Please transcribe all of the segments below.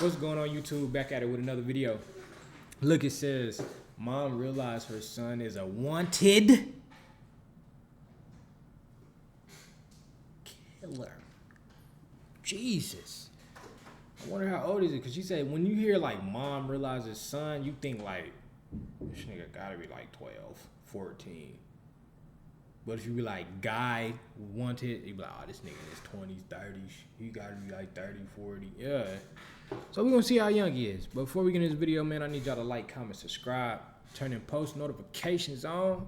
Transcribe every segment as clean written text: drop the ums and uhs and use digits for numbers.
What's going on, YouTube? Back at it with another video. Look, it says, mom realized her son is a wanted killer. Jesus. I wonder how old is it? Because she said when you hear like mom realizes son, you think like, this nigga gotta be like 12, 14. But if you be like guy wanted, you be like, oh, this nigga in his 20s, 30s. He gotta be like 30, 40. Yeah. So we're gonna see how young he is. But before we get into this video, man, I need y'all to like, comment, subscribe, turn in post notifications on.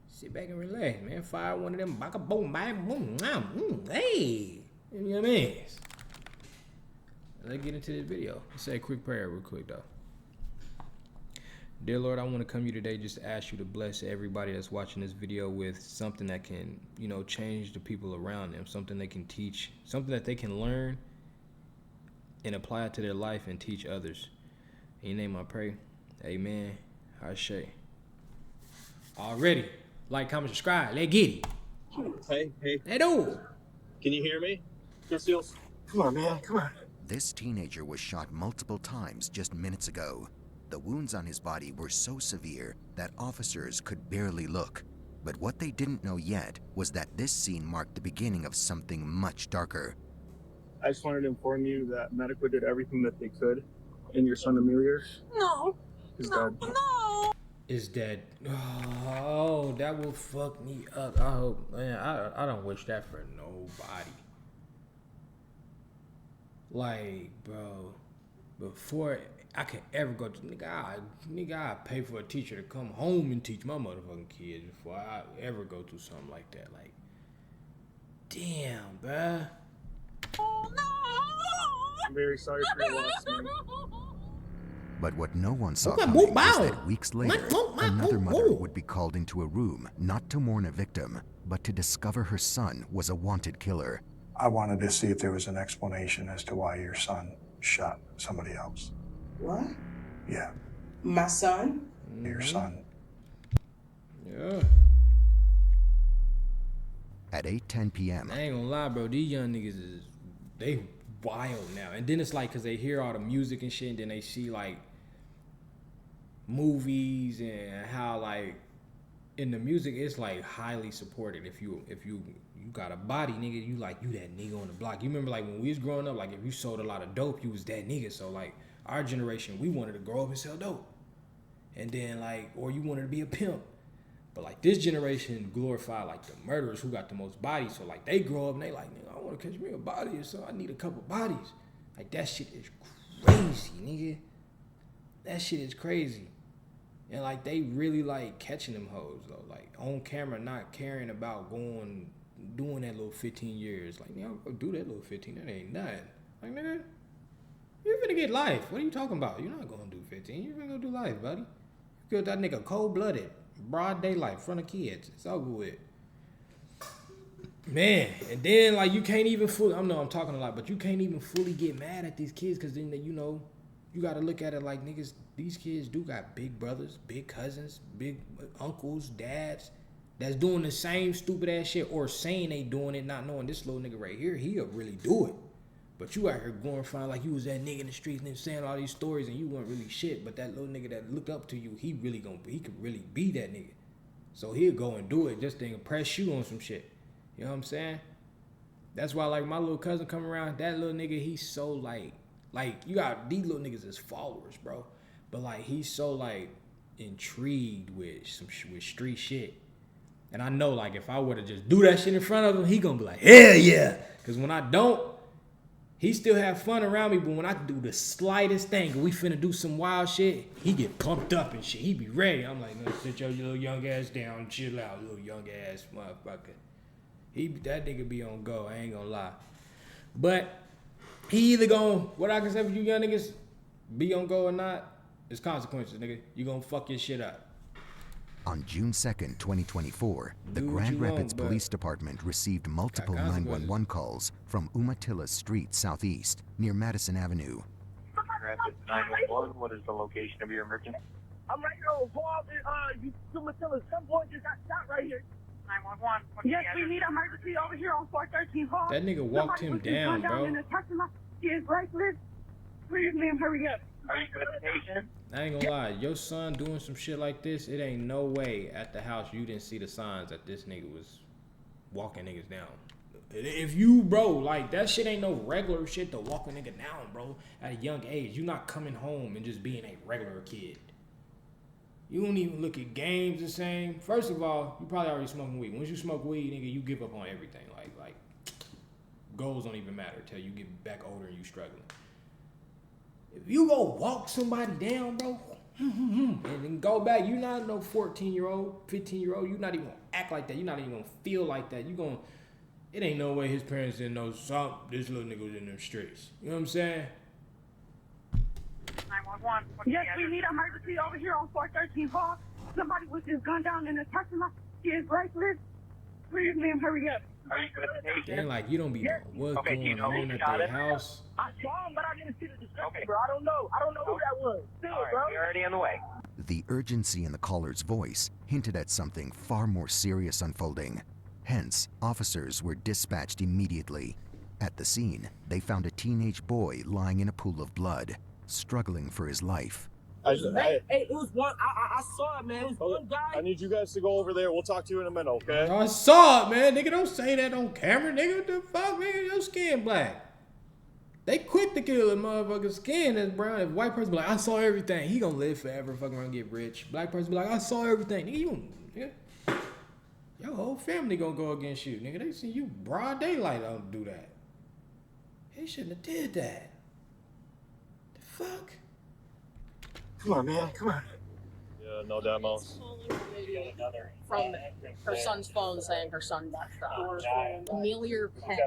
Sit back and relax, man. Fire one of them baka boom, bang, boom, hey. You know what I mean? Let's get into this video. Let's say a quick prayer real quick though. Dear Lord, I want to come to you today just to ask you to bless everybody that's watching this video with something that can, you know, change the people around them, something they can teach, something that they can learn and apply it to their life and teach others. In your name I pray. Amen. Ashe. Already. Like, comment, subscribe. Let's get it. Hey. Hey, dude. Can you hear me? Yes, yes. Come on, man. Come on. This teenager was shot multiple times just minutes ago. The wounds on his body were so severe that officers could barely look. But what they didn't know yet was that this scene marked the beginning of something much darker. I just wanted to inform you that medical did everything that they could, and your son Amelia is dead. Is dead. Oh, that will fuck me up. I hope, man, I don't wish that for nobody. Like, bro, before I could ever go to, nigga, I pay for a teacher to come home and teach my motherfucking kids before I ever go through something like that. Like, damn, bruh. I'm very sorry for your loss, man. But what no one saw coming was that weeks later, another mother would be called into a room, not to mourn a victim, but to discover her son was a wanted killer. I wanted to see if there was an explanation as to why your son shot somebody else. What? Yeah, My son? your son. Yeah. At 8:10 p.m., I ain't gonna lie, bro. These young niggas they wild now. And then it's like, cause they hear all the music and shit, and then they see like movies and how like in the music it's like highly supported. If you got a body, nigga, you like, you that nigga on the block. You remember like when we was growing up, like if you sold a lot of dope, you was that nigga. So like our generation, we wanted to grow up and sell dope. And then like, or you wanted to be a pimp. But like this generation glorify like the murderers who got the most bodies. So like they grow up and they like, nigga, I want to catch me a body, so I need a couple bodies. Like that shit is crazy, nigga. That shit is crazy. And like they really like catching them hoes though. Like on camera, not caring about doing that little 15 years. Like, nigga, I'll do that little 15. That ain't nothing. Like, nigga, you're finna get life. What are you talking about? You're not gonna do 15. You're finna go do life, buddy. You killed that nigga cold-blooded. Broad daylight in front of kids. It's over with. Man, and then like you can't even fully, I know I'm talking a lot, but you can't even fully get mad at these kids because then, you know, you got to look at it like, niggas, these kids do got big brothers, big cousins, big uncles, dads that's doing the same stupid ass shit or saying they doing it, not knowing this little nigga right here, he'll really do it. But you out here glorifying like you was that nigga in the streets and then saying all these stories and you weren't really shit. But that little nigga that looked up to you, he could really be that nigga. So he'll go and do it just to impress you on some shit. You know what I'm saying? That's why like my little cousin come around, that little nigga, he's so like you got these little niggas as followers, bro. But like he's so like intrigued with with street shit. And I know like if I were to just do that shit in front of him, he gonna be like, hell yeah. Cause when I don't, he still have fun around me, but when I do the slightest thing, and we finna do some wild shit, he get pumped up and shit. He be ready. I'm like, no, sit your little young ass down, chill out, little young ass motherfucker. That nigga be on go, I ain't gonna lie. But he either gonna, what I can say for you young niggas, be on go or not, it's consequences, nigga. You gonna fuck your shit up. on June 2nd, 2024, the Grand Rapids Police Department received multiple 911 calls from Umatilla Street Southeast near Madison Avenue. Rapids 911, what is the location of your emergency? I'm right here on Paul and Umatilla. Some boy just got shot right here. 911. Yes, we need emergency over here on 413 Hall. That nigga walked him down, bro. In the parking lot. He is breathless. Please, ma'am, hurry up. Are you with the patient? I ain't gonna lie, your son doing some shit like this, it ain't no way at the house you didn't see the signs that this nigga was walking niggas down. If you, bro, like, that shit ain't no regular shit to walk a nigga down, bro, at a young age. You not coming home and just being a regular kid. You don't even look at games the same. First of all, you probably already smoking weed. Once you smoke weed, nigga, you give up on everything. Like goals don't even matter till you get back older and you struggling. If you go walk somebody down, bro, and then go back, you not no 14-year-old, 15-year-old. You not even gonna act like that. You not even gonna feel like that. You gonna, it ain't no way his parents didn't know something. This little nigga was in them streets. You know what I'm saying? 911. Yes, we need emergency over here on 413 Hall. Somebody was just gunned down in the parking lot. She is breathless. Please, ma'am, hurry up. Are you with the patient? Then like you don't be knowing what's Okay, going you know on who at shot their him? house. I saw him, but I didn't see the description, Okay. bro. I don't know. I don't know who that was. Still, All right, bro. you're already on the way. The urgency in the caller's voice hinted at something far more serious unfolding. Hence, officers were dispatched immediately. At the scene, they found a teenage boy lying in a pool of blood, struggling for his life. Hey, Hey, it was one. I saw it, man. It was one I guy. need you guys to go over there. We'll talk to you in a minute, okay? I saw it, man. Nigga, don't say that on camera, nigga. What the fuck, nigga? Your skin black. They quick to kill a motherfucker's skin is brown. If white person be like, I saw everything, he gonna live forever, fucking around, get rich. Black person be like, I saw everything. Nigga, nigga, your whole family gonna go against you, nigga. They see you broad daylight don't do that. He shouldn't have did that. The fuck? Come on, man. Come on. Yeah, no demos. From her son's phone saying her son got shot. Amelia Penn.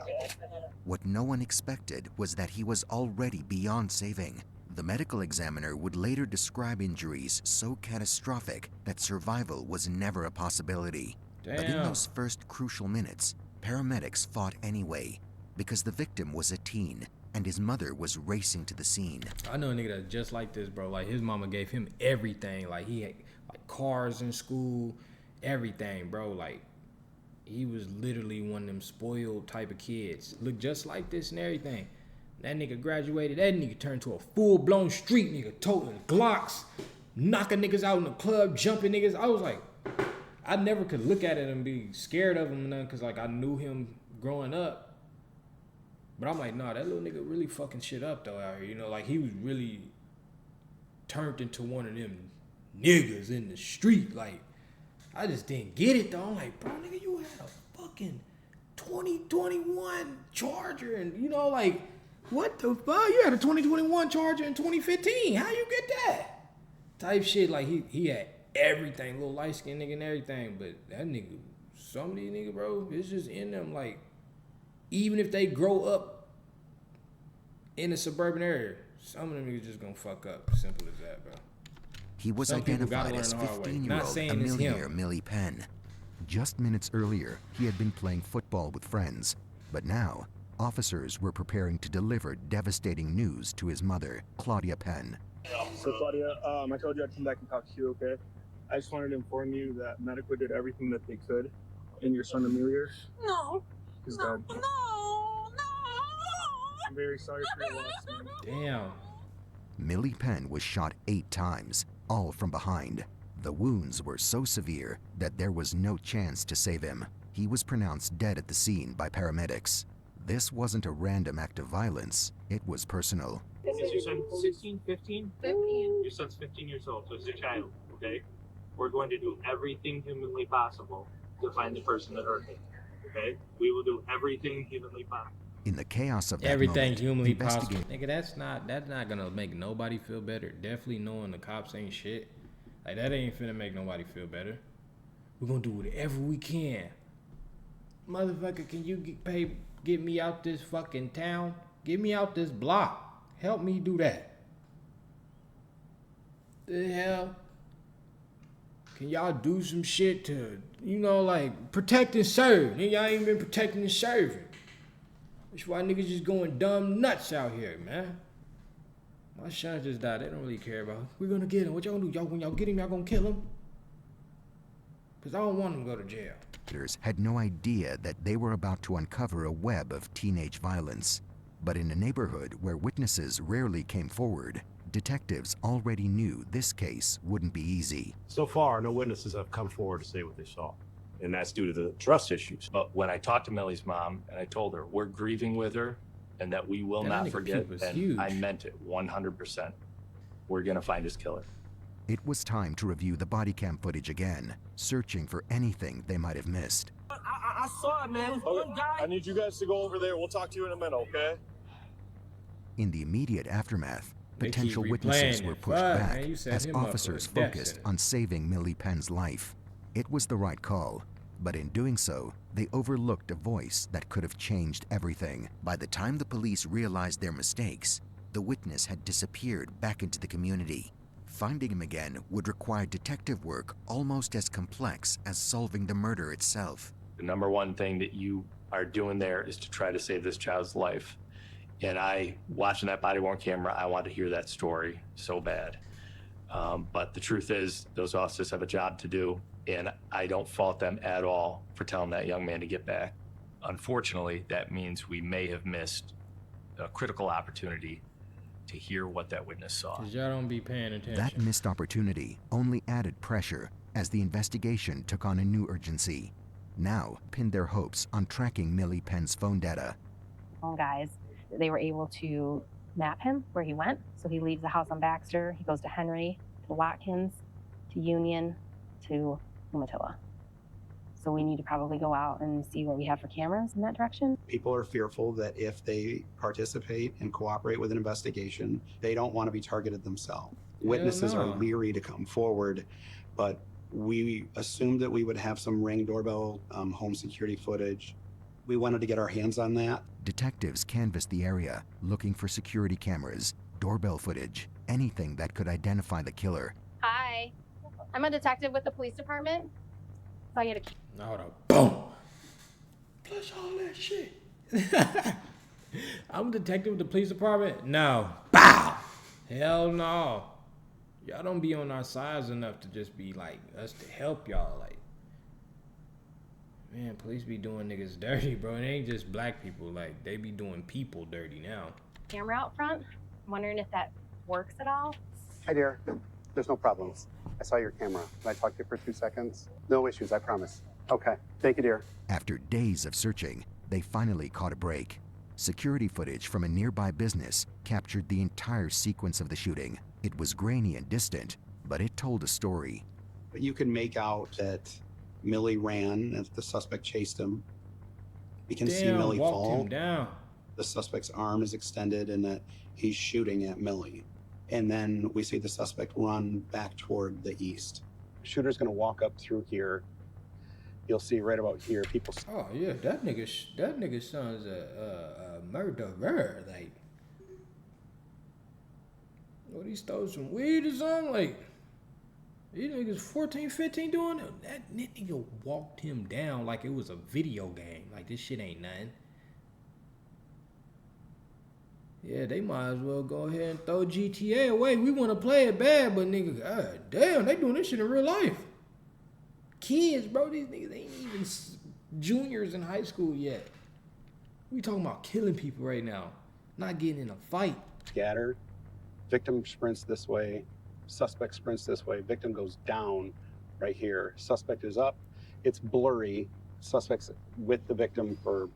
What no one expected was that he was already beyond saving. The medical examiner would later describe injuries so catastrophic that survival was never a possibility. But in Damn. those first crucial minutes, paramedics fought anyway, because the victim was a teen and his mother was racing to the scene. I know a nigga that's just like this, bro. Like, his mama gave him everything. Like, he had like cars in school, everything, bro. Like, he was literally one of them spoiled type of kids. Look just like this and everything. That nigga graduated. That nigga turned to a full-blown street nigga, toting Glocks, knocking niggas out in the club, jumping niggas. I was like, I never could look at it and be scared of him or nothing, because, like, I knew him growing up. But I'm like, nah, that little nigga really fucking shit up, though, out here. You know, like, he was really turned into one of them niggas in the street. Like, I just didn't get it, though. I'm like, bro, nigga, you had a fucking 2021 Charger. And, you know, like, what the fuck? You had a 2021 Charger in 2015. How you get that? Type shit. Like, he had everything. Little light-skinned nigga and everything. But that nigga, some of these niggas, bro, it's just in them, like, even if they grow up in a suburban area, some of them niggas just gonna fuck up. Simple as that, bro. He was Some people identified gotta as learn the hard way. Not 15-year-old saying it's Amelia him. Millie Penn. Just minutes earlier, he had been playing football with friends, but now officers were preparing to deliver devastating news to his mother, Claudia Penn. So, Claudia, I told you I'd come back and talk to you, okay? I just wanted to inform you that Medical did everything that they could, and your son Amelia No. is dead. No. I'm very sorry for your loss, man. Damn. Millie Penn was shot 8 times, all from behind. The wounds were so severe that there was no chance to save him. He was pronounced dead at the scene by paramedics. This wasn't a random act of violence, it was personal. Is your son 16, 15? 15. Your son's 15 years old, so he's a child, okay? We're going to do everything humanly possible to find the person that hurt him, okay? We will do everything humanly possible. In the chaos of that Everything moment, humanly possible. investigators Nigga, that's not gonna make nobody feel better. Definitely knowing the cops ain't shit. Like, that ain't finna make nobody feel better. We're gonna do whatever we can. Motherfucker, can you get me out this fucking town? Get me out this block. Help me do that. The hell? Can y'all do some shit to, you know, like, protect and serve? Nigga, y'all ain't been protecting and serving. That's why niggas just going dumb nuts out here, man. My son just died. They don't really care about him. We're gonna get him. What y'all gonna do? Y'all, when y'all get him, y'all gonna kill him? Because I don't want him to go to jail. had no idea that they were about to uncover a web of teenage violence. But in a neighborhood where witnesses rarely came forward, detectives already knew this case wouldn't be easy. So far, no witnesses have come forward to say what they saw, and that's due to the trust issues. But when I talked to Millie's mom and I told her we're grieving with her and that we will That not nigga forget, puke was and huge. I meant it 100%. We're gonna find his killer. It was time to review the body cam footage again, searching for anything they might have missed. I saw it, man. One guy. I need you guys to go over there. We'll talk to you in a minute, okay? In the immediate aftermath, They keep potential replaying witnesses it. were pushed Fuck, back man, you set as him up for a officers death focused sentence. on saving Millie Penn's life. It was the right call, but in doing so, they overlooked a voice that could have changed everything. By the time the police realized their mistakes, the witness had disappeared back into the community. Finding him again would require detective work almost as complex as solving the murder itself. The number one thing that you are doing there is to try to save this child's life. And watching that body-worn camera, I want to hear that story so bad. But the truth is, those officers have a job to do, and I don't fault them at all for telling that young man to get back. Unfortunately, that means we may have missed a critical opportunity to hear what that witness saw. Cause y'all don't be paying attention. That missed opportunity only added pressure as the investigation took on a new urgency. Now pinned their hopes on tracking Millie Penn's phone data. Guys, they were able to map him where he went. So he leaves the house on Baxter, he goes to Henry, to Watkins, to Union, to Umatilla. So we need to probably go out and see what we have for cameras in that direction. People are fearful that if they participate and cooperate with an investigation, they don't want to be targeted themselves. Witnesses are leery to come forward, but we assumed that we would have some Ring doorbell home security footage. We wanted to get our hands on that. Detectives canvassed the area, looking for security cameras, doorbell footage, anything that could identify the killer. Hi, I'm a detective with the police department. So I get a key. Hold on. Boom. Flush all that shit. I'm a detective with the police department. No. Bow. Hell no. Y'all don't be on our sides enough to just be like us to help y'all. Like, man, police be doing niggas dirty, bro. It ain't just black people. Like, they be doing people dirty now. Camera out front. I'm wondering if that works at all. Hi, dear. There's no problems. I saw your camera. Can I talk to you for 2 seconds? No issues, I promise. Okay. Thank you, dear. After days of searching, they finally caught a break. Security footage from a nearby business captured the entire sequence of the shooting. It was grainy and distant, but it told a story. But you can make out that Millie ran and the suspect chased him. We can see Millie fall. Him down. The suspect's arm is extended and that he's shooting at Millie. And then we see the suspect run back toward the east. Shooter's gonna walk up through here. You'll see right about here, people. Oh yeah, that nigga son's a murderer. Like, what, he stole some weed or something? Like, these niggas 14, 15 doing it. That nigga walked him down like it was a video game. Like, this shit ain't nothing. Yeah, they might as well go ahead and throw GTA away. We want to play it bad, but nigga, god damn, they doing this shit in real life. Kids, bro, these niggas ain't even juniors in high school yet. We talking about killing people right now, not getting in a fight. Scatter. Victim sprints this way. Suspect sprints this way. Victim goes down right here. Suspect is up. It's blurry. Suspect's with the victim for,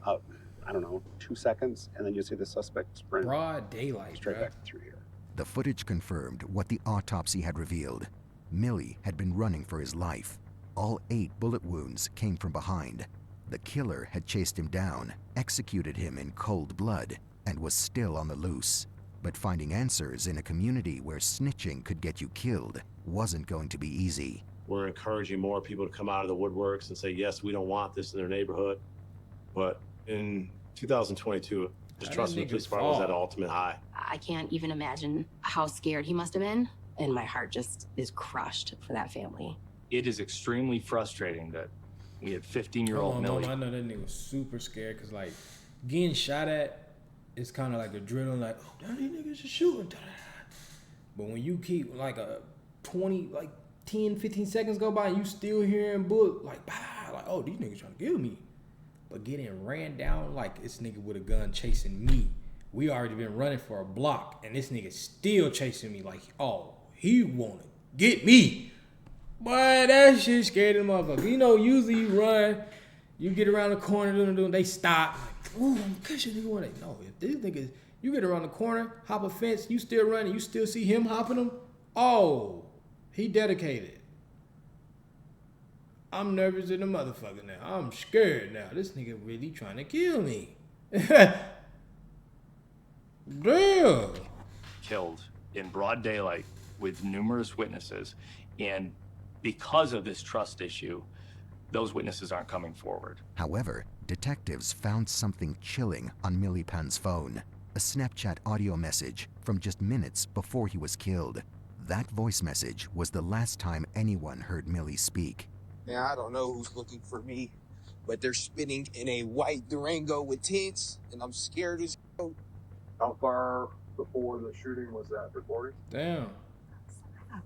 I don't know, 2 seconds, and then you see the suspect sprint. Broad daylight, straight bro. back through here. The footage confirmed what the autopsy had revealed. Millie had been running for his life. All 8 bullet wounds came from behind. The killer had chased him down, executed him in cold blood, and was still on the loose. But finding answers in a community where snitching could get you killed wasn't going to be easy. We're encouraging more people to come out of the woodworks and say, yes, we don't want this in their neighborhood. But in 2022, distrust in the police department was at an ultimate high. I can't even imagine how scared he must have been, and my heart just is crushed for that family. It is extremely frustrating that we had 15-year-old Millie. I know that nigga was super scared because, like, getting shot at is kind of like adrenaline, like, oh, damn, these niggas are shooting. But when you keep, like, 10, 15 seconds go by and you still hearing bullet, like, bah, like, oh, these niggas trying to kill me. But getting ran down like this nigga with a gun chasing me. We already been running for a block, and this nigga still chasing me like, oh, he wanna get me. Boy, that shit scared the motherfucker. You know, usually you run, you get around the corner, they stop. Like, ooh, I'm pushing nigga wanna. No, if this nigga, you get around the corner, hop a fence, you still running, you still see him hopping them. Oh, he dedicated. I'm nervous in the motherfucker now. I'm scared now. This nigga really trying to kill me. Damn. Killed in broad daylight with numerous witnesses. And because of this trust issue, those witnesses aren't coming forward. However, detectives found something chilling on Millie Pan's phone. A Snapchat audio message from just minutes before he was killed. That voice message was the last time anyone heard Millie speak. Now, I don't know who's looking for me, but they're spinning in a white Durango with tints, and I'm scared as hell. How far before the shooting was that recorded? Damn.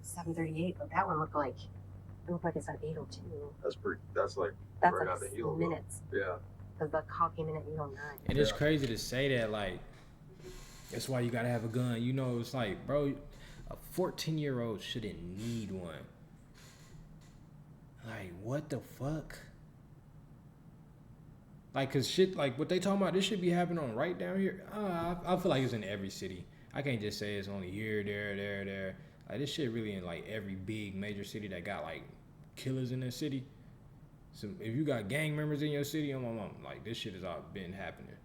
7:38, but that one looked like it's on 8:02. That's like That's right like out the heel. minutes. Yeah. Because the call came in at 8:09. And it's crazy to say that, like, that's why you gotta have a gun. You know, it's like, bro, a 14-year-old shouldn't need one. Like, what the fuck? Like, cause shit, like what they talking about, this should be happening on right down here. I feel like it's in every city. I can't just say it's only here, there. Like, this shit really in like every big major city that got like killers in their city. So if you got gang members in your city, like this shit has all been happening.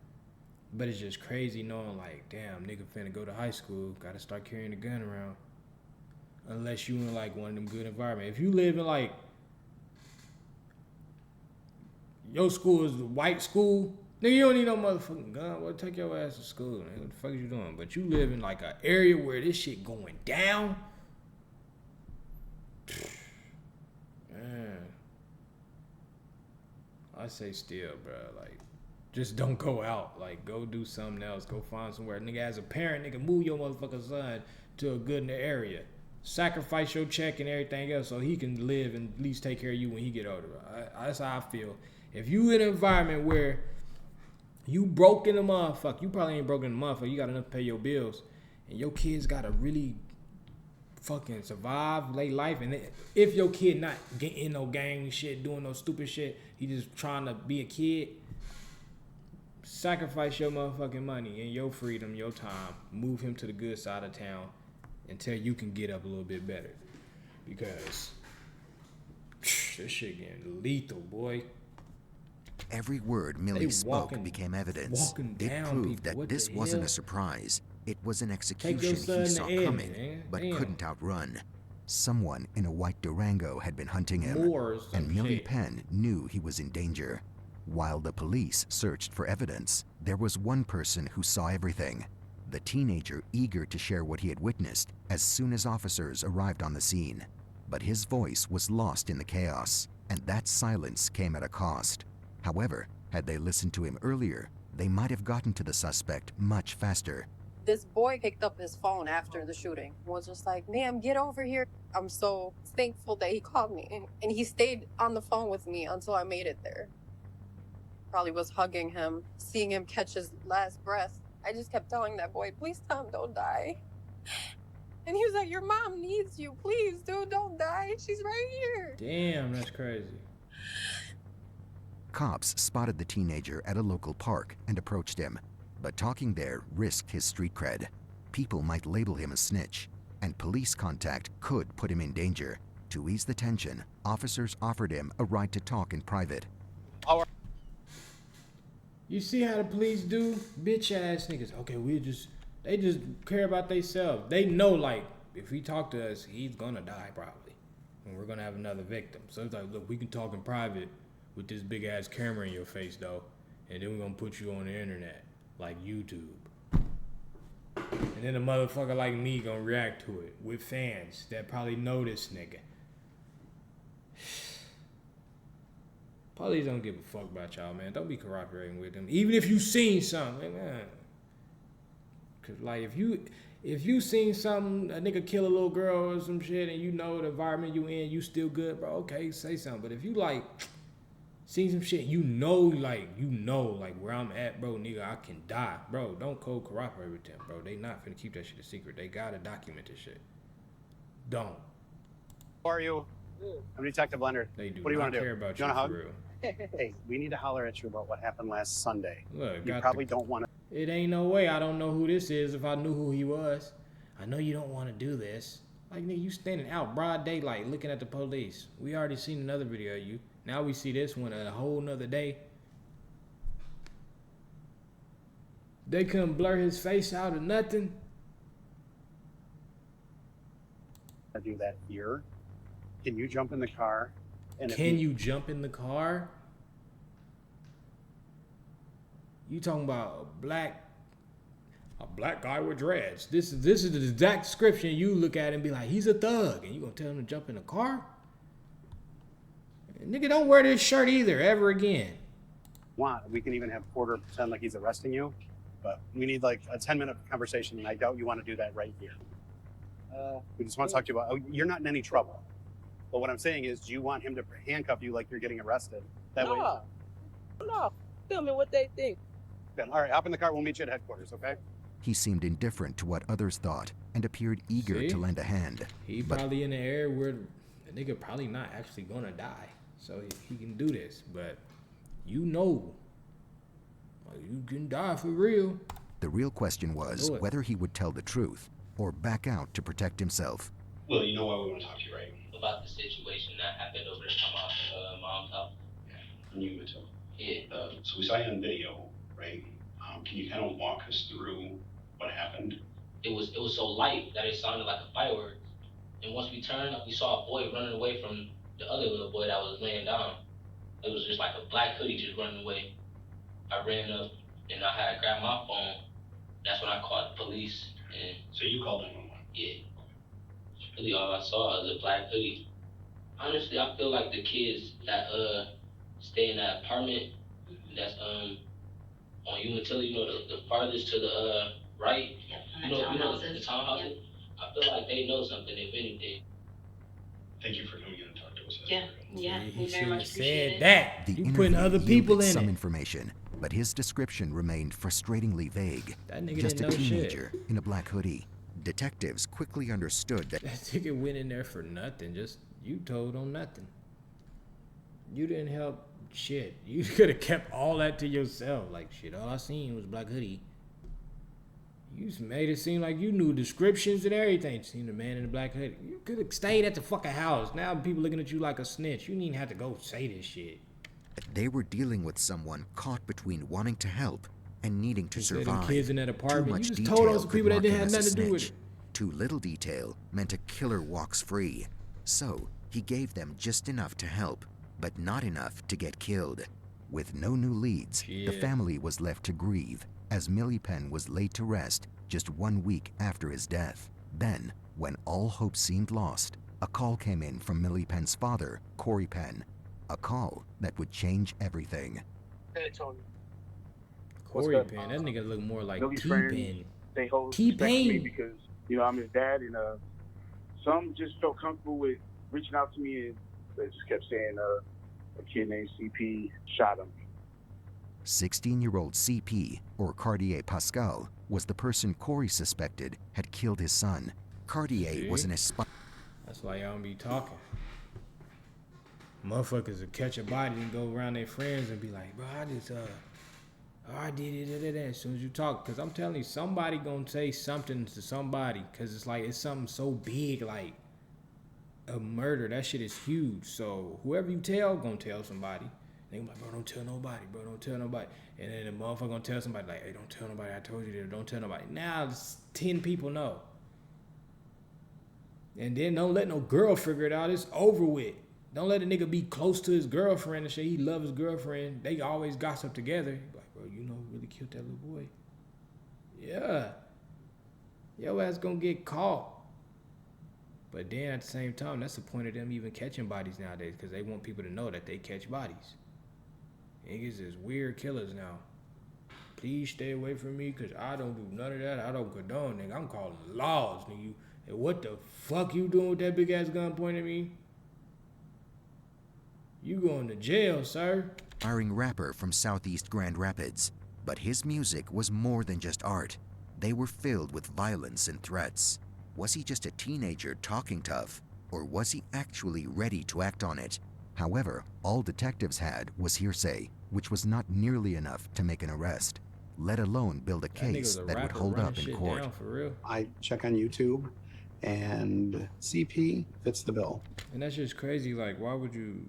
But it's just crazy knowing like, damn, nigga finna go to high school, gotta start carrying a gun around. Unless you in like one of them good environments. If you live in like, your school is a white school, nigga, you don't need no motherfucking gun. Well, take your ass to school, nigga. What the fuck is you doing? But you live in like an area where this shit going down. Man, I say still, bro. Like, just don't go out. Like, go do something else. Go find somewhere. Nigga, as a parent, nigga, move your motherfucking son to a good area. Sacrifice your check and everything else so he can live and at least take care of you when he get older. That's how I feel. If you in an environment where you broke in the motherfucker, you probably ain't broken in the motherfucker, you got enough to pay your bills, and your kids gotta really fucking survive, late life, and if your kid not getting in no gang shit, doing no stupid shit, he just trying to be a kid, sacrifice your motherfucking money and your freedom, your time, move him to the good side of town until you can get up a little bit better. Because this shit getting lethal, boy. Every word Millie spoke became evidence. It proved that this wasn't a surprise. It was an execution he saw coming, but couldn't outrun. Someone in a white Durango had been hunting him, and Millie Penn knew he was in danger. While the police searched for evidence, there was one person who saw everything. The teenager eager to share what he had witnessed as soon as officers arrived on the scene. But his voice was lost in the chaos, and that silence came at a cost. However, had they listened to him earlier, they might have gotten to the suspect much faster. This boy picked up his phone after the shooting and was just like, ma'am, get over here. I'm so thankful that he called me. And he stayed on the phone with me until I made it there. Probably was hugging him, seeing him catch his last breath. I just kept telling that boy, please tell him don't die. And he was like, your mom needs you. Please, dude, don't die. She's right here. Damn, that's crazy. Cops spotted the teenager at a local park and approached him. But talking there risked his street cred. People might label him a snitch, and police contact could put him in danger. To ease the tension, officers offered him a right to talk in private. You see how the police do? Bitch ass niggas. Okay, they just care about themselves. They know, like, if he talk to us, he's gonna die probably. And we're gonna have another victim. So it's like, look, we can talk in private with this big ass camera in your face though. And then we're gonna put you on the internet, like YouTube. And then a motherfucker like me gonna react to it with fans that probably know this nigga. Police don't give a fuck about y'all, man. Don't be cooperating with them. Even if you seen something, man. Cause like if you seen something, a nigga kill a little girl or some shit, and you know the environment you in, you still good, bro. Okay, say something. But if you like, Seen some shit, you know, like where I'm at, bro, nigga, I can die. Bro, don't cold corroborate with them, bro. They not finna keep that shit a secret. They gotta document this shit. Don't. How are you? I'm Detective Leonard. They do What do you not want to do? care about You you want a hug? for real. Hey, we need to holler at you about what happened last Sunday. Look, you probably don't want to. It ain't no way I don't know who this is if I knew who he was. I know you don't want to do this. Like, nigga, you standing out broad daylight looking at the police. We already seen another video of you. Now we see this one a whole nother day. They couldn't blur his face out or nothing. I do that here. Can you jump in the car? And Can you jump in the car? You talking about a black guy with dreads. This is the exact description you look at and be like, he's a thug, and you gonna tell him to jump in a car? Nigga, don't wear this shirt either, ever again. We can even have Porter pretend like he's arresting you, but we need like a 10-minute conversation, and I doubt you want to do that right here. We just want to talk to you about, you're not in any trouble. But what I'm saying is, do you want him to handcuff you like you're getting arrested? That way. No. Tell me what they think. Then, all right, hop in the car. We'll meet you at headquarters, okay? He seemed indifferent to what others thought and appeared eager to lend a hand. He probably in the area where the nigga probably not actually gonna die. So he can do this. But you know, you can die for real. The real question was whether he would tell the truth or back out to protect himself. Well, you know why we want to talk to you, right? About the situation that happened over at my mom's house. You would tell. Yeah. So we saw you on video, right? Can you kind of walk us through what happened? It was so light that it sounded like a firework. And once we turned, we saw a boy running away from the other little boy that was laying down. It was just like a black hoodie just running away. I ran up and I had to grab my phone. That's when I called the police. And so you called 911? Yeah. Really all I saw was a black hoodie. Honestly, I feel like the kids that stay in that apartment that's on Umatilla, you know, the farthest to the right, you know the townhouses. I feel like they know something, if anything. Thank you for coming in and talking to us. Yeah, He very should much have appreciate said it. that. The You putting other interview people yielded in some it. information, but his description remained frustratingly vague. That nigga Just didn't a know shit. teenager in a black hoodie. Detectives quickly understood that That nigga went in there for nothing. Just you told on nothing. You didn't help shit. You could have kept all that to yourself. Like shit, all I seen was black hoodie. You just made it seem like you knew descriptions and everything. Seen the man in the black hoodie. You could have stayed at the fucking house. Now people looking at you like a snitch. You didn't even have to go say this shit. they were dealing with someone caught between wanting to help and needing to Them survive. kids in that apartment. Too much You just detail told those could people that mark didn't him have as a nothing to do with snitch. it. Too little detail meant a killer walks free. So he gave them just enough to help, but not enough to get killed. With no new leads, the family was left to grieve as Millie Penn was laid to rest just 1 week after his death. Then, when all hope seemed lost, a call came in from Millie Penn's father, Corey Penn. A call that would change everything. Hey, Tony. Corey Penn, that nigga look more like T-Penn. They hold T-Pain. respect for me because, you know, I'm his dad, and some just felt comfortable with reaching out to me, and they just kept saying a kid named CP shot him. 16-year-old CP, or Cartier Pascal, was the person Corey suspected had killed his son. Cartier was an aspiring. That's why y'all don't be talking. Motherfuckers will catch a body and go around their friends and be like, bro, I did it as soon as you talk. Because I'm telling you, somebody gonna say something to somebody. Because it's like, it's something so big, like a murder. That shit is huge. So whoever you tell, gonna tell somebody. They gonna be like, bro, don't tell nobody, bro, don't tell nobody. And then the motherfucker gonna tell somebody, like, hey, don't tell nobody, I told you that, don't tell nobody. Now, 10 people know. And then don't let no girl figure it out. It's over with. Don't let a nigga be close to his girlfriend and say he love his girlfriend. They always gossip together. Like, bro, you know who really killed that little boy? Yeah. Your ass gonna get caught. But then at the same time, that's the point of them even catching bodies nowadays, because they want people to know that they catch bodies. Niggas is weird killers now. Please stay away from me, because I don't do none of that. I don't condone, nigga. I'm calling laws, nigga. And what the fuck you doing with that big ass gun pointing at me? You going to jail, sir. Aspiring rapper from Southeast Grand Rapids. But his music was more than just art. They were filled with violence and threats. Was he just a teenager talking tough? Or was he actually ready to act on it? However, all detectives had was hearsay, which was not nearly enough to make an arrest, let alone build a case that would hold up in court. For real. I check on YouTube, and CP fits the bill. And that's just crazy. Like, why would you,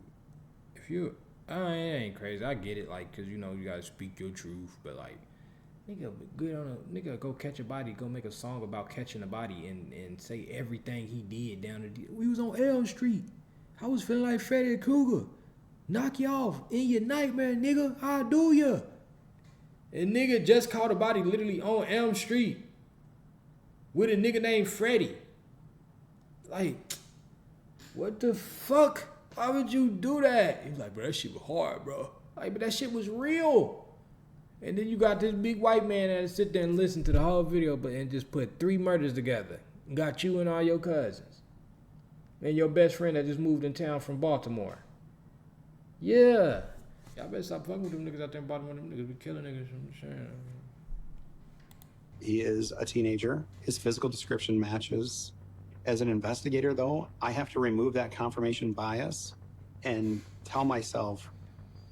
if you, it ain't crazy. I get it, like, cause you know you gotta speak your truth. But like, nigga, good on a nigga, go catch a body, go make a song about catching a body, and say everything he did down the. We was on Elm Street. I was feeling like Freddy Krueger. Knock you off in your nightmare, nigga. How do ya? And nigga just caught a body literally on Elm Street with a nigga named Freddy. Like, what the fuck? Why would you do that? He's like, bro, that shit was hard, bro. Like, but that shit was real. And then you got this big white man that sit there and listen to the whole video, and just put 3 murders together. Got you and all your cousins. And your best friend that just moved in town from Baltimore. Yeah. Y'all better stop fucking with them niggas out there in Baltimore. Them niggas be killing niggas. I'm saying. He is a teenager. His physical description matches. As an investigator, though, I have to remove that confirmation bias and tell myself,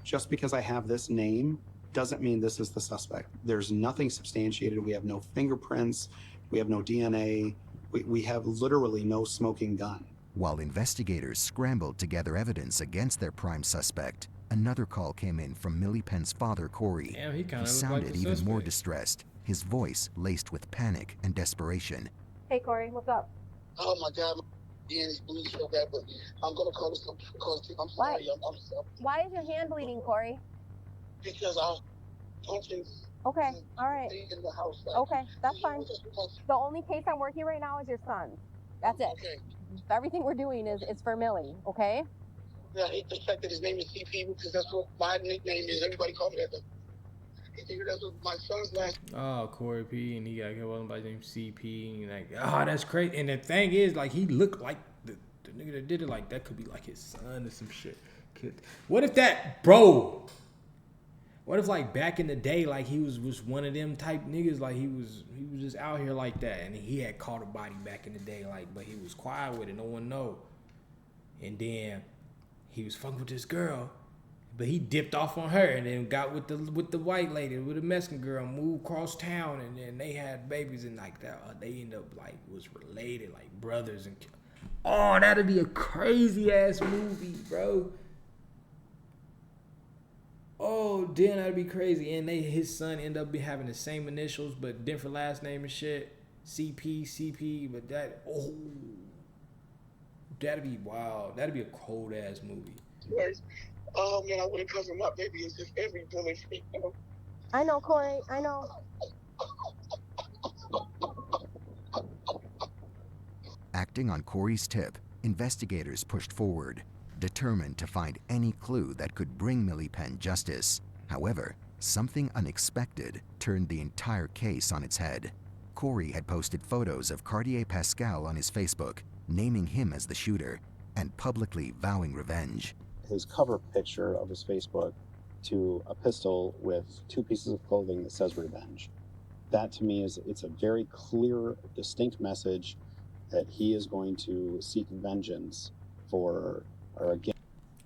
just because I have this name doesn't mean this is the suspect. There's nothing substantiated. We have no fingerprints. We have no DNA. We have literally no smoking gun. While investigators scrambled to gather evidence against their prime suspect, another call came in from Millie Penn's father, Corey. Damn, he kinda looked sounded like the even suspect. more distressed, his voice laced with panic and desperation. Hey, Corey, what's up? Oh my God, my hand is bleeding so bad, but I'm gonna call this because I'm sorry. I'm sorry. Why is your hand bleeding, Corey? Because I was punching. Okay, all right. In the house. Like, Okay, that's fine. The only case I'm working right now is your son. That's it. Okay. Everything we're doing is for Millie, okay? Yeah, I hate the fact that his name is CP because that's what my nickname is. Everybody call me that. That's what my son's last. Oh, Corey P. And he got killed by named CP. And like, oh, that's crazy. And the thing is, like, he looked like the nigga that did it. Like, that could be like his son or some shit. What if that, bro? What if like back in the day, like he was one of them type niggas, like he was just out here like that, and he had caught a body back in the day, like, but he was quiet with it, no one know. And then he was fucking with this girl, but he dipped off on her, and then got with the white lady, with the Mexican girl, moved across town, and then they had babies, and like that, they end up like was related, like brothers, and oh, that'd be a crazy ass movie, bro. Oh, damn, that'd be crazy. And his son end up having the same initials, but different last name and shit. CP, but that'd be wild. That'd be a cold ass movie. Yes. Oh man, I wouldn't cover my baby. It's just every bullet. You know? I know, Corey, I know. Acting on Corey's tip, investigators pushed forward, determined to find any clue that could bring Millie Penn justice. However, something unexpected turned the entire case on its head. Corey had posted photos of Cartier Pascal on his Facebook, naming him as the shooter, and publicly vowing revenge. His cover picture of his Facebook to a pistol with 2 pieces of clothing that says revenge. That to me it's a very clear, distinct message that he is going to seek vengeance for or again.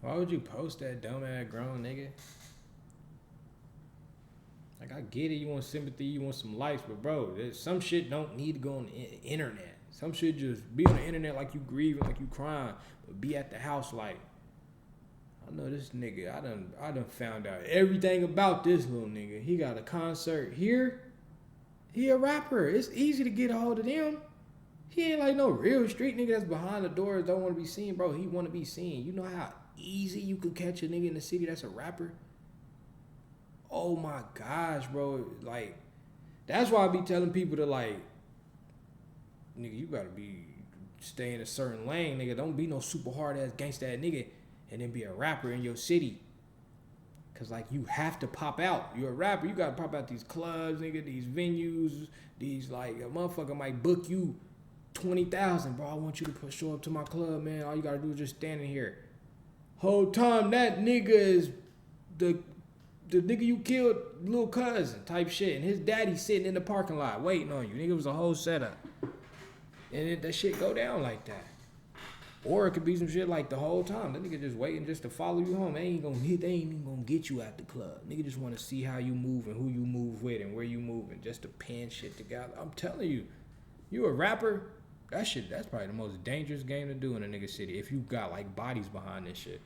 Why would you post that dumbass grown nigga? Like, I get it, you want sympathy, you want some likes, but bro, some shit don't need to go on the internet. Some shit just be on the internet like you grieving, like you crying, but be at the house like, I know this nigga, I done found out everything about this little nigga. He got a concert here. He a rapper. It's easy to get a hold of them. He ain't like no real street nigga that's behind the doors, don't want to be seen, bro. He want to be seen. You know how easy you could catch a nigga in the city that's a rapper? Oh my gosh, bro. Like, that's why I be telling people to like, nigga, you gotta stay in a certain lane, nigga. Don't be no super hard ass gangsta ass nigga and then be a rapper in your city. Cause like you have to pop out. You're a rapper, you gotta pop out these clubs, nigga, these venues, these like a motherfucker might book you 20,000, bro. I want you to show up to my club, man. All you gotta do is just stand in here. whole time that nigga is the nigga you killed, little cousin type shit, and his daddy sitting in the parking lot waiting on you. Nigga, it was a whole setup, and that shit go down like that. Or it could be some shit like the whole time that nigga just waiting just to follow you home. They ain't even gonna get you at the club. Nigga just want to see how you move and who you move with and where you moving, just to pin shit together. I'm telling you, you a rapper, that's probably the most dangerous game to do in a nigga city. If you got like bodies behind this shit,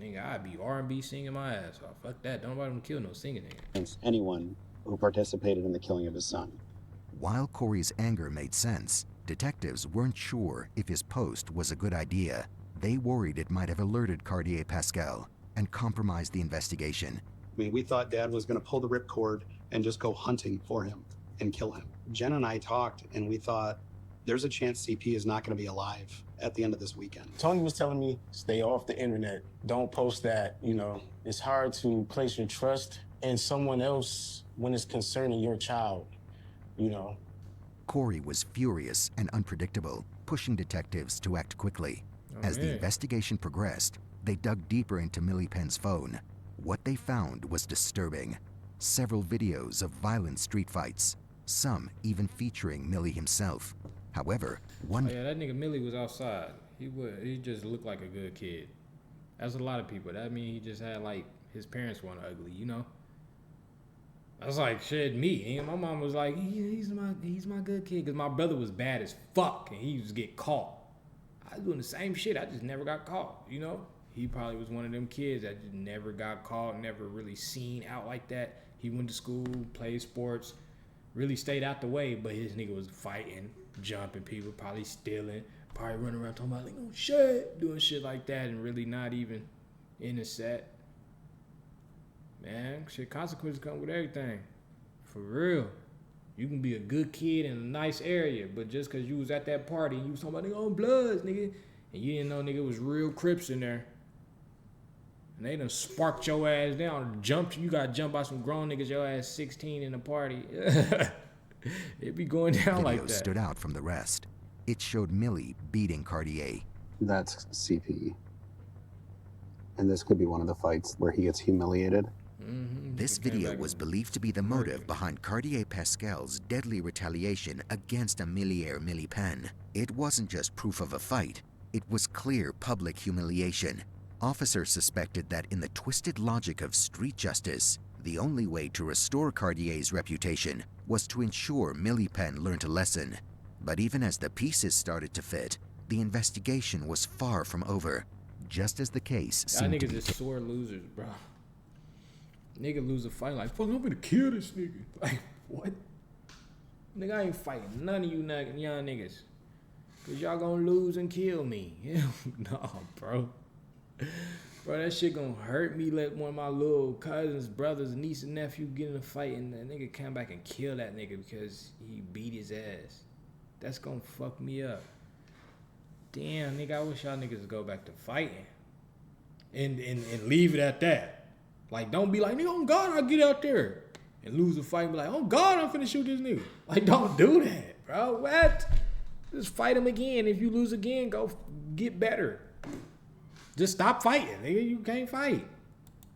nigga, I'd be R&B singing my ass off. Fuck that. Don't nobody kill no singing nigga. Anyone who participated in the killing of his son. While Corey's anger made sense, detectives weren't sure if his post was a good idea. They worried it might have alerted Cartier Pascal and compromised the investigation. I mean, we thought Dad was going to pull the ripcord and just go hunting for him and kill him. Jen and I talked, and we thought there's a chance CP is not going to be alive at the end of this weekend. Tony was telling me, stay off the internet. Don't post that, you know. It's hard to place your trust in someone else when it's concerning your child, you know. Corey was furious and unpredictable, pushing detectives to act quickly. As the investigation progressed, they dug deeper into Millie Penn's phone. What they found was disturbing. Several videos of violent street fights, some even featuring Millie himself. However, one... Oh yeah, that nigga Millie was outside. He just looked like a good kid. That's a lot of people. That mean he just had like, his parents weren't ugly, you know? I was like, shit, me. And my mom was like, he's my good kid. Because my brother was bad as fuck and he used to get caught. I was doing the same shit. I just never got caught, you know? He probably was one of them kids that just never got caught, never really seen out like that. He went to school, played sports, really stayed out the way, but his nigga was fighting, jumping people, probably stealing, probably running around talking about like, oh shit, doing shit like that and really not even in the set. Man, shit, consequences come with everything. For real. You can be a good kid in a nice area, but just because you was at that party and you was talking about, nigga, on Bloods, nigga, and you didn't know, nigga, was real Crips in there. And they done sparked your ass down, jumped, you got jumped by some grown niggas, your ass 16 in the party. It be going down like that. Video stood out from the rest. It showed Millie beating Cartier. That's CP. And this could be one of the fights where he gets humiliated. This video was believed to be the motive behind Cartier Pascal's deadly retaliation against a millionaire Millie Penn. It wasn't just proof of a fight, it was clear public humiliation. Officers suspected that in the twisted logic of street justice, the only way to restore Cartier's reputation was to ensure Millie Penn learned a lesson. But even as the pieces started to fit, the investigation was far from over, just as the case seemed to be. Y'all niggas is sore losers, bro. Nigga lose a fight like, fuck, I'm gonna kill this nigga. Like, what? Nigga, I ain't fighting none of you young niggas. Cause y'all gonna lose and kill me. No, bro. Bro, that shit gonna hurt me. Let one of my little cousins, brothers, niece, and nephew get in a fight and that nigga come back and kill that nigga because he beat his ass. That's gonna fuck me up. Damn, nigga, I wish y'all niggas would go back to fighting. And leave it at that. Like, don't be like, nigga, on God, I'll get out there and lose a fight and be like, oh God, I'm finna shoot this nigga. Like, don't do that, bro. What? Just fight him again. If you lose again, go get better. Just stop fighting, nigga. You can't fight.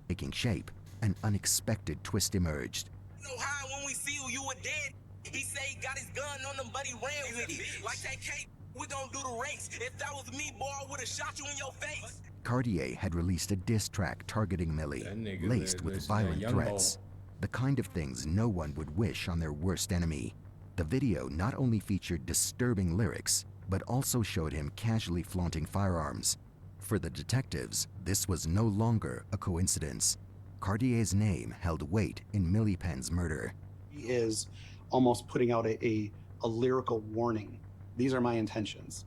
Taking shape, an unexpected twist emerged. You know how when we see you were dead, he say he got his gun on him, but he ran with it. Like that K, we gon' do the race. If that was me, boy, I would've shot you in your face. Cartier had released a diss track targeting Millie, laced with violent threats. The kind of things no one would wish on their worst enemy. The video not only featured disturbing lyrics, but also showed him casually flaunting firearms. For the detectives, this was no longer a coincidence. Cartier's name held weight in Millie Penn's murder. He is almost putting out a lyrical warning. These are my intentions.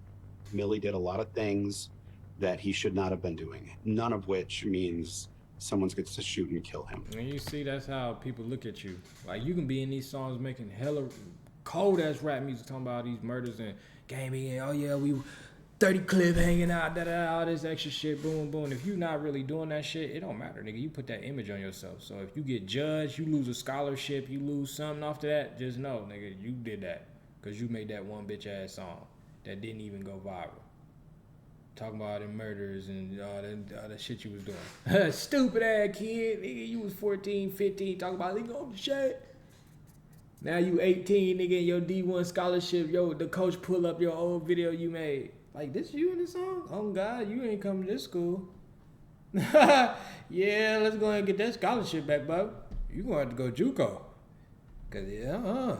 Millie did a lot of things that he should not have been doing, none of which means someone's going to shoot and kill him. And you see, that's how people look at you. Like, you can be in these songs making hella cold-ass rap music talking about these murders and gaming, and oh yeah, we 30 clip hanging out, all this extra shit, boom, boom. If you're not really doing that shit, it don't matter, nigga. You put that image on yourself. So if you get judged, you lose a scholarship, you lose something off of that, just know, nigga, you did that. Because you made that one bitch-ass song that didn't even go viral. Talking about them murders and all that shit you was doing. Stupid ass kid. Nigga, you was 14, 15, talking about leave on the shit. Now you 18, nigga, in your D1 scholarship. Yo, the coach pull up your old video you made. Like, this you in the song? Oh, God, you ain't coming to this school. Yeah, let's go ahead and get that scholarship back, bub. You gonna have to go JUCO. Cause yeah,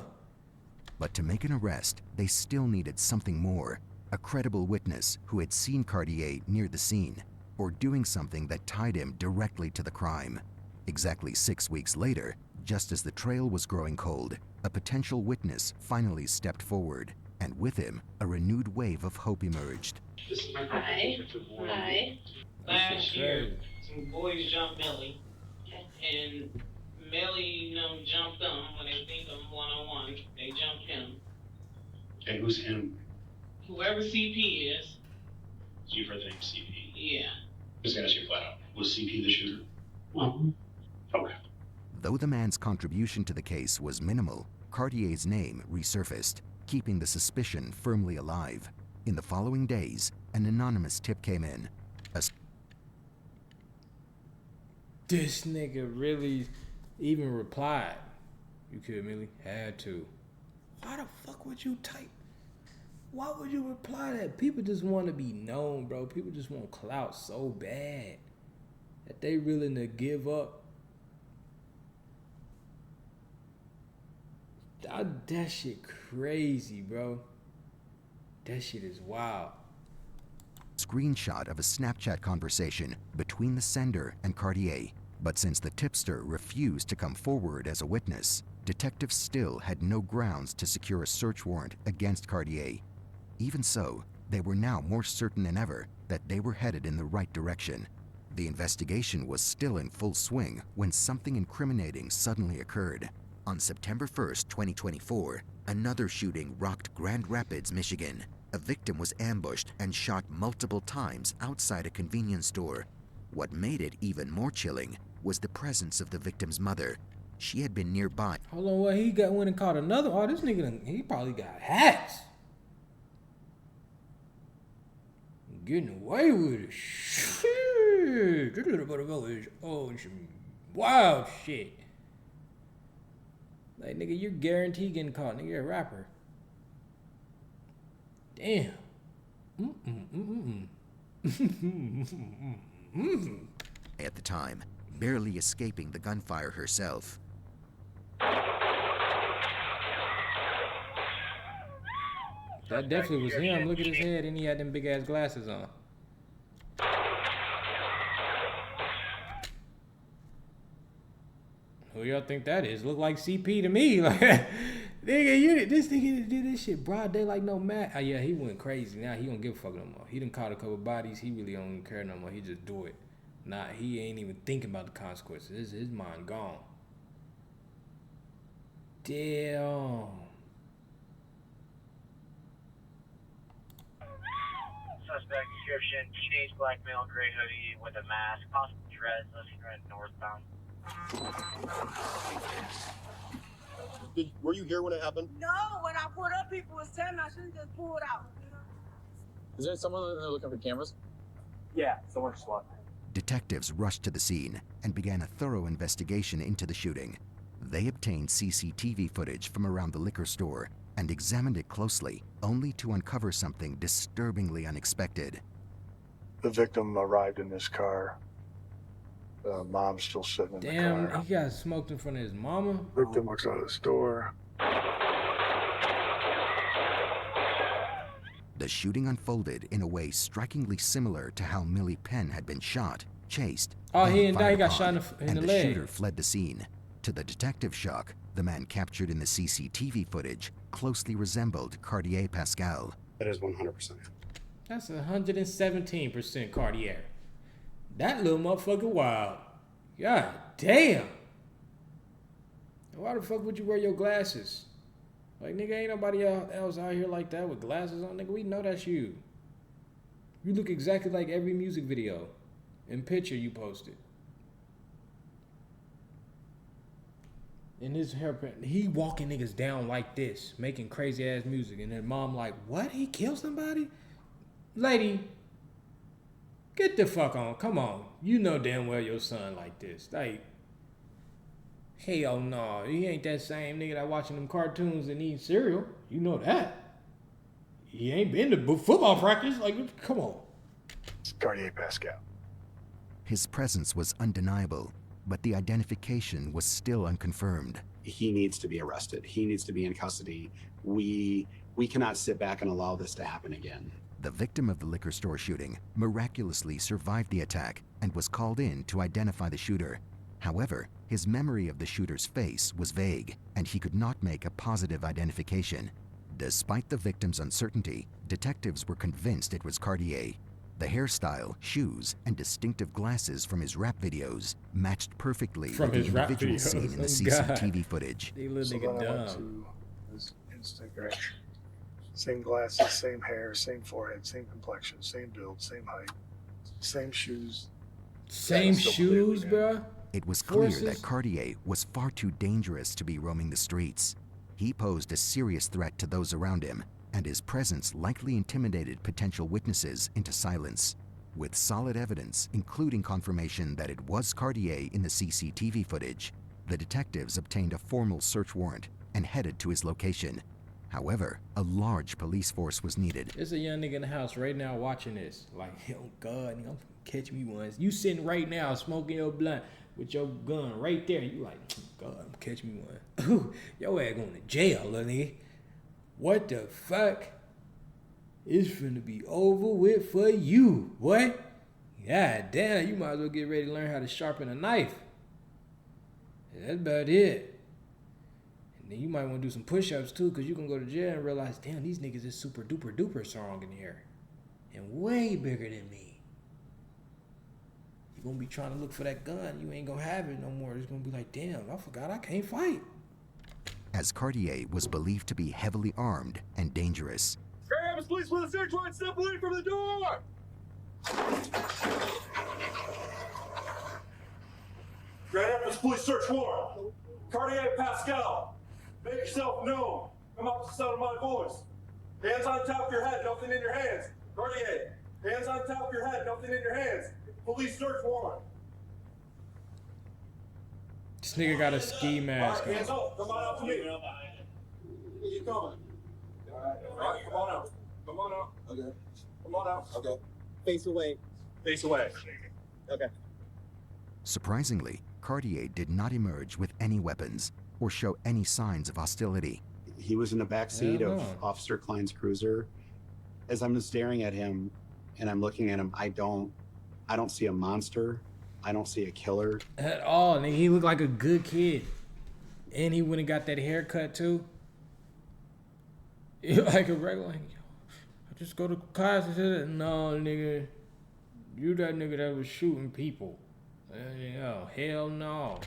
But to make an arrest, they still needed something more. A credible witness who had seen Cartier near the scene, or doing something that tied him directly to the crime. Exactly 6 weeks later, just as the trail was growing cold, a potential witness finally stepped forward, and with him, a renewed wave of hope emerged. Hi. Hi. Last year, some boys jumped Millie, and Millie, jumped them when they think them one-on-one. They jumped him. And who's him? Whoever CP is. So you've heard the name CP? Yeah. Just gonna ask you flat out. Was CP the shooter? Okay. Though the man's contribution to the case was minimal, Cartier's name resurfaced, keeping the suspicion firmly alive. In the following days, an anonymous tip came in. this nigga really even replied. You could Millie? Had to. Why the fuck would you type? Why would you reply that? People just want to be known, bro. People just want clout so bad that they willing to give up. That shit crazy, bro. That shit is wild. Screenshot of a Snapchat conversation between the sender and Cartier. But since the tipster refused to come forward as a witness, detectives still had no grounds to secure a search warrant against Cartier. Even so, they were now more certain than ever that they were headed in the right direction. The investigation was still in full swing when something incriminating suddenly occurred. On September 1st, 2024, another shooting rocked Grand Rapids, Michigan. A victim was ambushed and shot multiple times outside a convenience store. What made it even more chilling was the presence of the victim's mother. She had been nearby. Hold on, what, he went and caught another? Oh, this nigga, he probably got hats. Getting away with it. Shit. This little motherfucker is on some wild shit. Like, nigga, you're guaranteed getting caught. Nigga, you're a rapper. Damn. At the time, barely escaping the gunfire herself. That definitely was him. Look at his head, and he had them big ass glasses on. Who y'all think that is? Look like CP to me. Like, nigga, this nigga did this shit broad day like no man. Oh yeah, he went crazy. Now he don't give a fuck no more. He done caught a couple bodies. He really don't even care no more. He just do it. Nah, he ain't even thinking about the consequences. His mind gone. Damn. Suspect description: teenage black male, gray hoodie with a mask, possible dreads, left northbound. Were you here when it happened? No, when I pulled up, people was telling me I shouldn't just pull it out. Is there someone in there looking for cameras? Yeah, someone SWAT. Detectives rushed to the scene and began a thorough investigation into the shooting. They obtained CCTV footage from around the liquor store and examined it closely, only to uncover something disturbingly unexpected. The victim arrived in this car. The mom's still sitting in the car. Damn, he got smoked in front of his mama. Victim walks out of the store. The shooting unfolded in a way strikingly similar to how Millie Penn had been shot, chased, oh, he and fired got upon, shot in the leg. The shooter fled the scene. To the detective's shock, the man captured in the CCTV footage closely resembled Cartier Pascal. That is 100%. That's 117% Cartier. That little motherfucker wild. God damn. Why the fuck would you wear your glasses? Like, nigga, ain't nobody else out here like that with glasses on. Nigga, we know that's you. You look exactly like every music video and picture you posted. And his hairprint, he walking niggas down like this, making crazy ass music. And then mom like, what? He killed somebody? Lady, Get the fuck on. Come on. You know damn well your son like this. Like, hell no. He ain't that same nigga that watching them cartoons and eating cereal. You know that. He ain't been to football practice. Like, come on. It's Cartier Pascal. His presence was undeniable, but the identification was still unconfirmed. He needs to be arrested. He needs to be in custody. We cannot sit back and allow this to happen again. The victim of the liquor store shooting miraculously survived the attack and was called in to identify the shooter. However, his memory of the shooter's face was vague, and he could not make a positive identification. Despite the victim's uncertainty, detectives were convinced it was Cartier. The hairstyle, shoes, and distinctive glasses from his rap videos matched perfectly with the individual seen in the CCTV footage. They little nigga dumb. His Instagram. Same glasses, same hair, same forehead, same complexion, same build, same height, same shoes. Same shoes, bruh? It was clear that Cartier was far too dangerous to be roaming the streets. He posed a serious threat to those around him, and his presence likely intimidated potential witnesses into silence. With solid evidence, including confirmation that it was Cartier in the CCTV footage, the detectives obtained a formal search warrant and headed to his location. However, a large police force was needed. There's a young nigga in the house right now watching this. Like, oh God, nigga, I'm catch me once. You sitting right now smoking your blunt with your gun right there. You like, oh God, I'm catch me one. Ooh, your ass going to jail, little nigga. What the fuck? It's finna be over with for you, what? God damn, you might as well get ready to learn how to sharpen a knife. That's about it. And then you might want to do some push-ups too, because you can go to jail and realize, damn, these niggas is super duper duper strong in here. And way bigger than me. You're gonna be trying to look for that gun, you ain't gonna have it no more. It's gonna be like, damn, I forgot I can't fight. As Cartier was believed to be heavily armed and dangerous. Grab police with a search warrant, step away from the door! Grand Rapids Police search warrant. Cartier Pascal, make yourself known. Come up to the sound of my voice. Hands on top of your head, nothing in your hands. Cartier, hands on top of your head, nothing in your hands. Police search warrant. This nigga got a ski mask Hands on. up, come on out to me. Where you coming? All right, come on out. Come on out. Okay. Come on out. Okay. Face away. Face away. Okay. Surprisingly, Cartier did not emerge with any weapons or show any signs of hostility. He was in the back seat of Officer Klein's cruiser. As I'm staring at him and I'm looking at him, I don't see a monster. I don't see a killer. At all, nigga. He looked like a good kid. And he went and got that haircut too. Like a regular, like, I just go to class and said, no, nigga. You that nigga that was shooting people. Yo, hell no.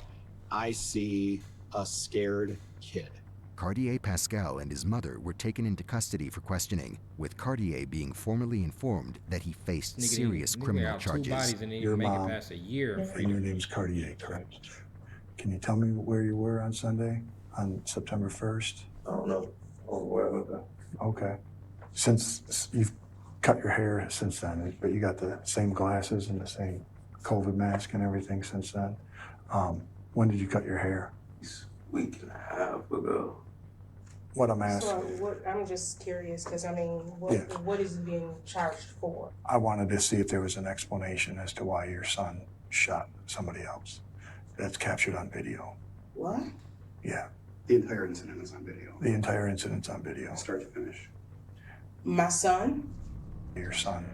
I see a scared kid. Cartier Pascal and his mother were taken into custody for questioning, with Cartier being formally informed that he faced serious criminal charges. Your mom past a year and your name's Cartier, correct? Can you tell me where you were on Sunday, on September 1st? I don't know. Where was that? Okay. Since you've cut your hair since then, but you got the same glasses and the same COVID mask and everything since then. When did you cut your hair? A week and a half ago. What I'm asking. So I'm just curious, because I mean, what is he being charged for? I wanted to see if there was an explanation as to why your son shot somebody else. That's captured on video. What? Yeah. The entire incident is on video. The entire incident's on video. Start to finish. My son? Your son.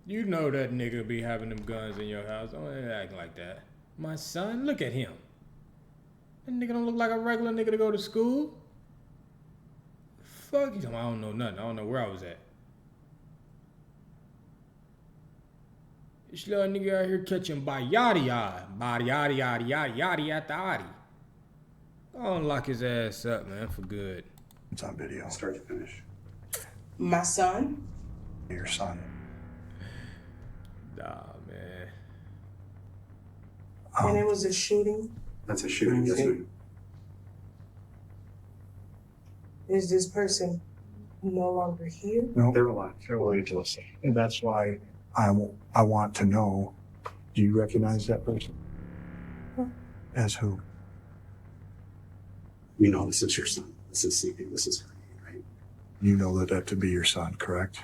You know that nigga be having them guns in your house. Don't act like that. My son, look at him. That nigga don't look like a regular nigga to go to school. Fuck you. I don't know nothing. I don't know where I was at. This little nigga out here catching yada at the Adi. Go on, lock his ass up, man, for good. It's on video. Start to finish. My son? Your son. Nah, man. And it was a shooting? That's a shooting, yes, ma'am. Is this person no longer here? No, they're alive. They're alive to us. And that's why I want to know, do you recognize that person? As who? You know, this is your son. This is CP. This is right? You know that to be your son, correct?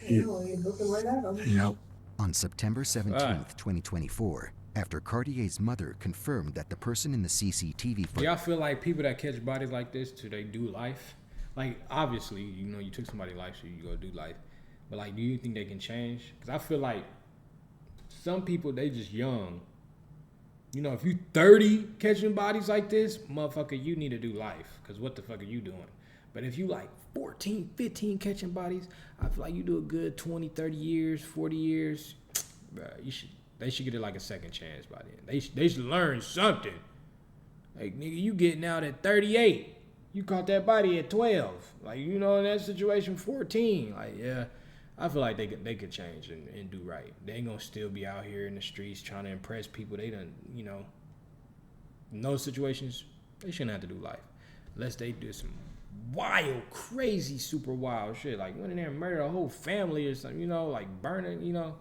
No, you're looking right at him. Yep. On September 17th, 2024, after Cartier's mother confirmed that the person in the CCTV Do y'all feel like people that catch bodies like this, do they do life? Like, obviously, you know, you took somebody's life, so you go do life. But, like, do you think they can change? Because I feel like some people, they just young. You know, if you 30 catching bodies like this, motherfucker, you need to do life. Because what the fuck are you doing? But if you like 14, 15 catching bodies, I feel like you do a good 20, 30 years, 40 years. Bruh, they should get it like a second chance by then. They should learn something. Like, nigga, you getting out at 38. You caught that body at 12. Like, you know, in that situation, 14. Like, yeah, I feel like they could change and do right. They ain't gonna still be out here in the streets trying to impress people. They done, you know, in those situations, they shouldn't have to do life. Unless they do some wild, crazy, super wild shit. Like, went in there and murdered a whole family or something, you know, like burning, you know.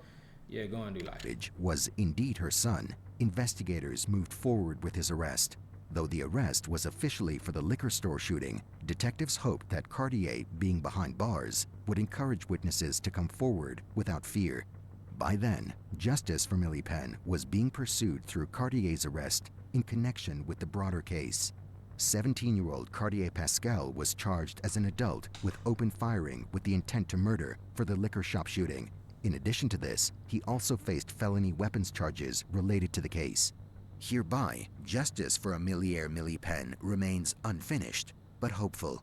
Yeah, go and do life. Was indeed her son. Investigators moved forward with his arrest. Though the arrest was officially for the liquor store shooting, detectives hoped that Cartier, being behind bars, would encourage witnesses to come forward without fear. By then, justice for Millie Penn was being pursued through Cartier's arrest in connection with the broader case. 17-year-old Cartier Pascal was charged as an adult with open firing with the intent to murder for the liquor shop shooting. In addition to this, he also faced felony weapons charges related to the case. Hereby, justice for Amélière Millie Penn remains unfinished, but hopeful.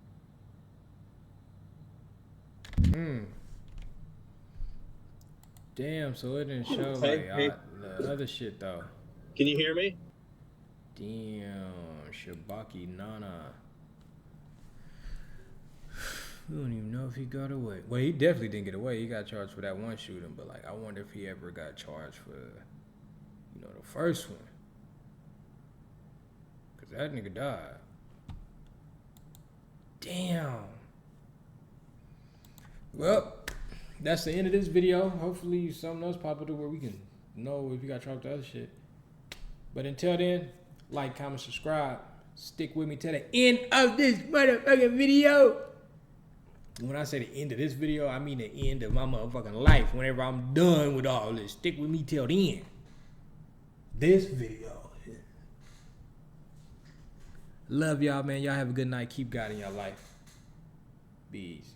Damn, so it didn't show the other shit though. Can you hear me? Damn, Shabaki Nana. We don't even know if he got away. Well, he definitely didn't get away. He got charged for that one shooting, but like, I wonder if he ever got charged for, you know, the first one. Cause that nigga died. Damn. Well, that's the end of this video. Hopefully something else pop up where we can know if you got charged with other shit. But until then, like, comment, subscribe. Stick with me till the end of this motherfucking video. When I say the end of this video, I mean the end of my motherfucking life. Whenever I'm done with all this, stick with me till the end. This video. Love y'all, man. Y'all have a good night. Keep God in your life. Peace.